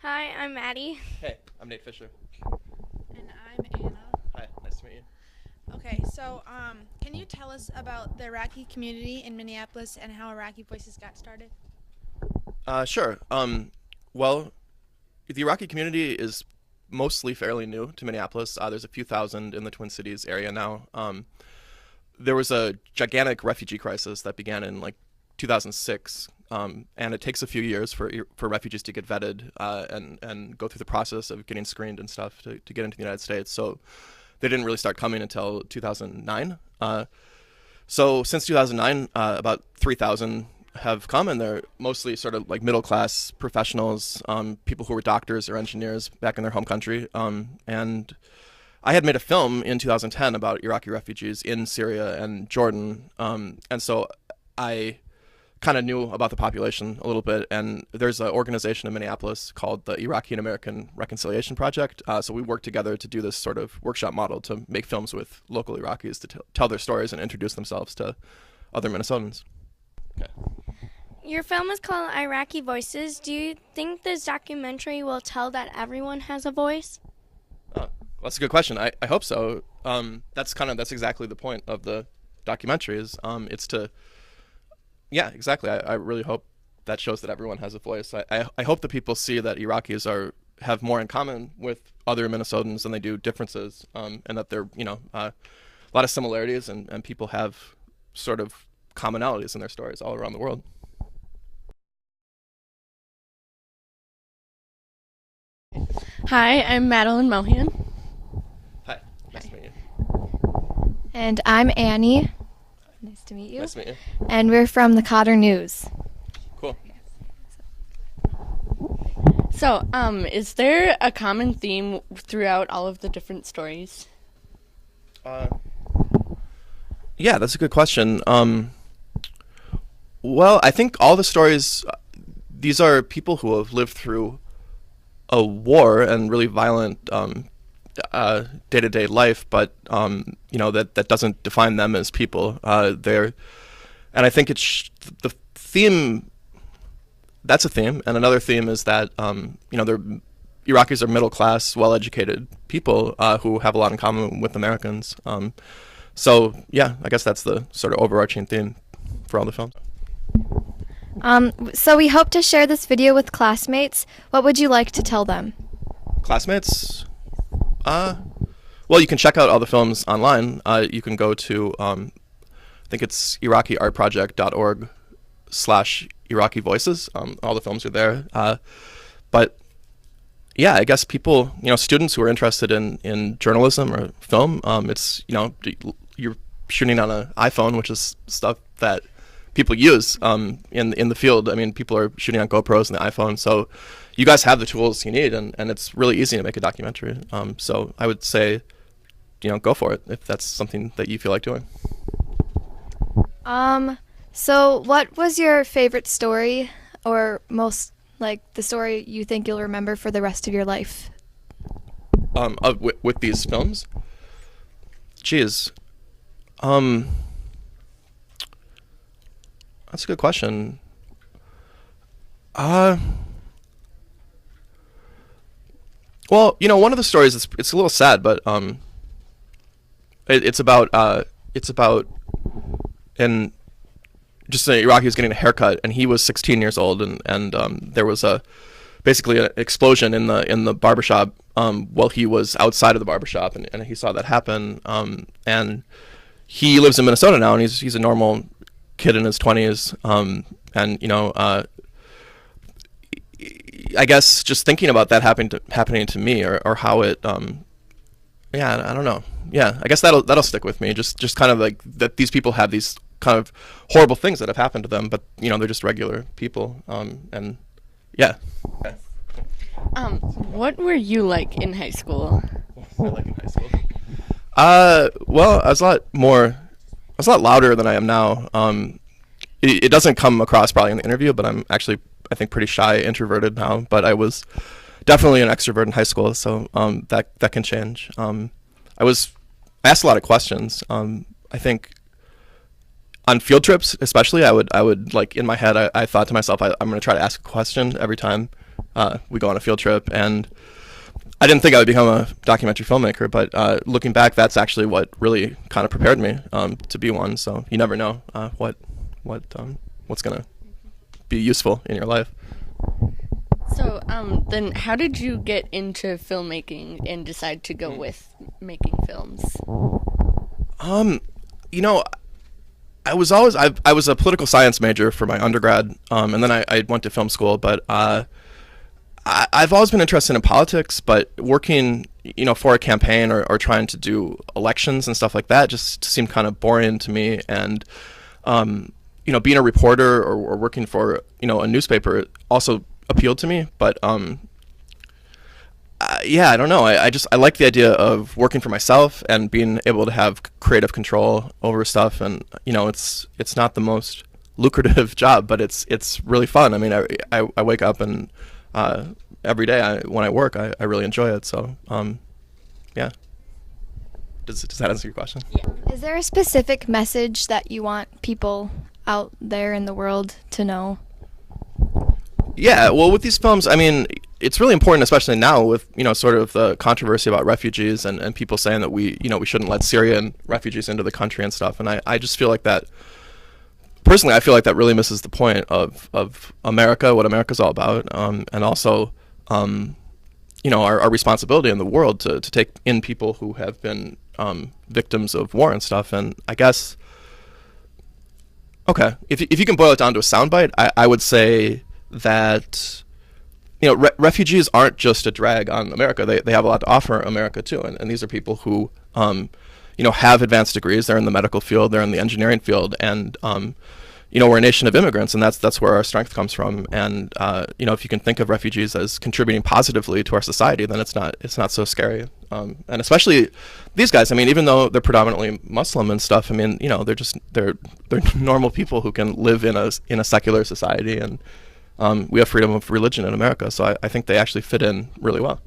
Hi, I'm Maddie. Hey, I'm Nate Fisher. And I'm Anna. Hi, nice to meet you. Okay, so can you tell us about the Iraqi community in Minneapolis and how Iraqi Voices got started? Sure. Well, the Iraqi community is mostly fairly new to Minneapolis. There's a few thousand in the Twin Cities area now. There was a gigantic refugee crisis that began in like 2006, and it takes a few years for refugees to get vetted and go through the process of getting screened and stuff to get into the United States. So they didn't really start coming until 2009. So since 2009, about 3,000 have come, and they're mostly sort of like middle class professionals, people who were doctors or engineers back in their home country. And I had made a film in 2010 about Iraqi refugees in Syria and Jordan, and so I kind of knew about the population a little bit. And there's an organization in Minneapolis called the Iraqi-American Reconciliation Project. So we worked together to do this sort of workshop model to make films with local Iraqis to tell their stories and introduce themselves to other Minnesotans. Okay. Your film is called Iraqi Voices. Do you think this documentary will tell that everyone has a voice? Well, that's a good question. I hope so. That's exactly the point of the documentary. It's to, yeah, exactly. I really hope that shows that everyone has a voice. I hope that people see that Iraqis have more in common with other Minnesotans than they do differences, and that there a lot of similarities, and people have sort of commonalities in their stories all around the world. Hi, I'm Madeline Mohan. Hi, nice to meet you. And I'm Annie. Nice to meet you. Nice to meet you. And we're from the Cotter News. Cool. So, is there a common theme throughout all of the different stories? Yeah, that's a good question. Well, I think all the stories, these are people who have lived through a war and really violent day-to-day life, but that doesn't define them as people. And I think the theme. That's a theme, and another theme is that they're Iraqis are middle-class, well-educated people who have a lot in common with Americans. So yeah, I guess that's the sort of overarching theme for all the films. So we hope to share this video with classmates. What would you like to tell them? Classmates? Well, you can check out all the films online. You can go to, I think it's IraqiArtProject.org/Iraqi Voices. All the films are there. But yeah, I guess people, students who are interested in journalism or film, it's, you're shooting on an iPhone, which is stuff that people use in the field. I mean, people are shooting on GoPros and the iPhone, so you guys have the tools you need, and it's really easy to make a documentary. So I would say, go for it if that's something that you feel like doing. So what was your favorite story, or most like the story you think you'll remember for the rest of your life? With these films? Geez. That's a good question. Well, one of the stories it's a little sad, but it's about an just an Iraqi who's getting a haircut, and he was 16 years old, and there was basically an explosion in the barbershop while he was outside of the barbershop, and he saw that happen. And he lives in Minnesota now, and he's a normal kid in his 20s, and I guess just thinking about that happening to me, or how it I don't know. Yeah, I guess that'll stick with me. Just kind of like that these people have these kind of horrible things that have happened to them, but they're just regular people, and yeah. What were you like in high school? I like in high school. Well, I was a lot louder than I am now. It doesn't come across probably in the interview, but I'm actually, I think, pretty shy, introverted now. But I was definitely an extrovert in high school, so that can change. I asked a lot of questions. I think on field trips, especially, I would like in my head, I thought to myself, I'm going to try to ask a question every time we go on a field trip, and I didn't think I would become a documentary filmmaker, but looking back, that's actually what really kind of prepared me to be one. So you never know what's gonna be useful in your life. So, then how did you get into filmmaking and decide to go with making films? You know, I was a political science major for my undergrad, and then I went to film school, but I've always been interested in politics, but working, for a campaign or trying to do elections and stuff like that just seemed kind of boring to me. And, being a reporter or working for, a newspaper also appealed to me. But, I don't know. I like the idea of working for myself and being able to have creative control over stuff. And, it's not the most lucrative job, but it's really fun. I mean, I wake up and, every day when I work, I really enjoy it. So, yeah. Does that answer your question? Yeah. Is there a specific message that you want people out there in the world to know? Yeah, well, with these films, I mean, it's really important, especially now with, sort of the controversy about refugees and people saying that we shouldn't let Syrian refugees into the country and stuff. And I just feel like that, personally, I feel like that really misses the point of America, what America's all about, and also, our responsibility in the world to take in people who have been victims of war and stuff. And I guess, okay, if you can boil it down to a soundbite, I would say that, refugees aren't just a drag on America. They have a lot to offer America too. And these are people who, have advanced degrees. They're in the medical field, they're in the engineering field, and we're a nation of immigrants, and that's where our strength comes from. And if you can think of refugees as contributing positively to our society, then it's not so scary. And especially these guys. I mean, even though they're predominantly Muslim and stuff, I mean, they're normal people who can live in a secular society, and we have freedom of religion in America. So I think they actually fit in really well.